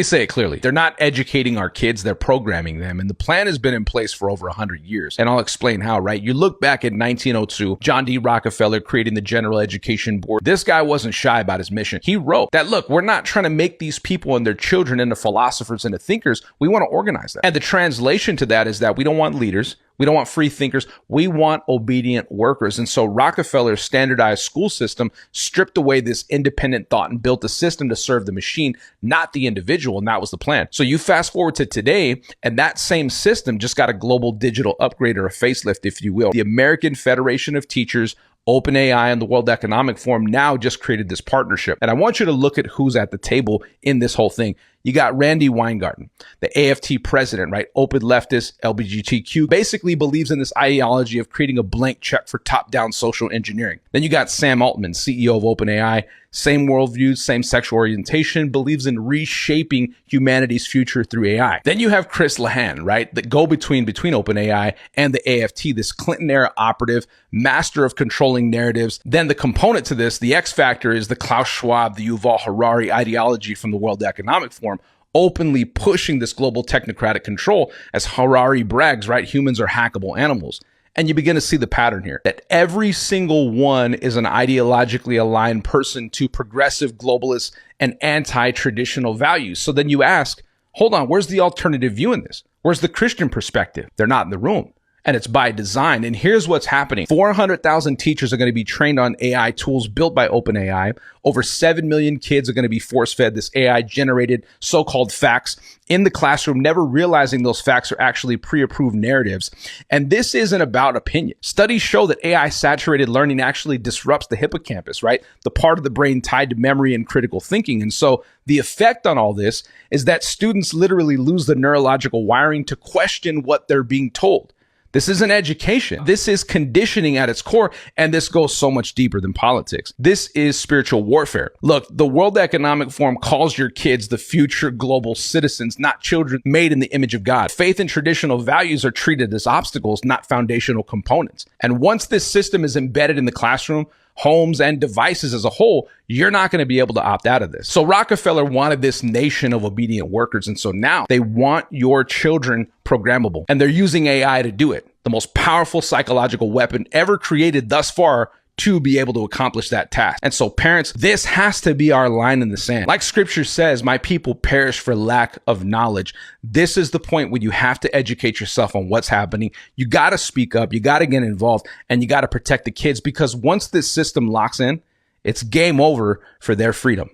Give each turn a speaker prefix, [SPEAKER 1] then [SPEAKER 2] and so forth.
[SPEAKER 1] They say it clearly. They're not educating our kids, they're programming them. And the plan has been in place for over 100 years. And I'll explain how, right? You look back at 1902, John D. Rockefeller creating the General Education Board. This guy wasn't shy about his mission. He wrote that, look, we're not trying to make these people and their children into philosophers and into thinkers. We want to organize them. And the translation to that is that we don't want leaders. We don't want free thinkers. We want obedient workers. And so Rockefeller's standardized school system stripped away this independent thought and built a system to serve the machine, not the individual. And that was the plan. So you fast forward to today, and that same system just got a global digital upgrade, or a facelift, if you will. The American Federation of Teachers, OpenAI, and the World Economic Forum now just created this partnership. And I want you to look at who's at the table in this whole thing. You got Randy Weingarten, the AFT president, right? Open leftist, LGBTQ, basically believes in this ideology of creating a blank check for top-down social engineering. Then you got Sam Altman, CEO of OpenAI, same worldview, same sexual orientation, believes in reshaping humanity's future through AI. Then you have Chris Lahan, right? The go-between between OpenAI and the AFT, this Clinton-era operative, master of controlling narratives. Then the component to this, the X factor, is the Klaus Schwab, the Yuval Harari ideology from the World Economic Forum, openly pushing this global technocratic control. As Harari brags, right? Humans are hackable animals. And you begin to see the pattern here, that every single one is an ideologically aligned person to progressive, globalist, and anti-traditional values. So then you ask, hold on, where's the alternative view in this? Where's the Christian perspective? They're not in the room. And it's by design. And here's what's happening. 400,000 teachers are going to be trained on AI tools built by OpenAI. Over 7 million kids are going to be force-fed this AI-generated so-called facts in the classroom, never realizing those facts are actually pre-approved narratives. And this isn't about opinion. Studies show that AI-saturated learning actually disrupts the hippocampus, right? The part of the brain tied to memory and critical thinking. And so the effect on all this is that students literally lose the neurological wiring to question what they're being told. This isn't education. This is conditioning at its core, and this goes so much deeper than politics. This is spiritual warfare. Look, the World Economic Forum calls your kids the future global citizens, not children made in the image of God. Faith and traditional values are treated as obstacles, not foundational components. And once this system is embedded in the classroom, homes, and devices as a whole, you're not going to be able to opt out of this. So Rockefeller wanted this nation of obedient workers. And so now they want your children programmable, and they're using AI to do it. The most powerful psychological weapon ever created thus far to be able to accomplish that task. And so parents, this has to be our line in the sand. Like scripture says, my people perish for lack of knowledge. This is the point where you have to educate yourself on what's happening. You got to speak up, you got to get involved, and you got to protect the kids, because once this system locks in, it's game over for their freedom.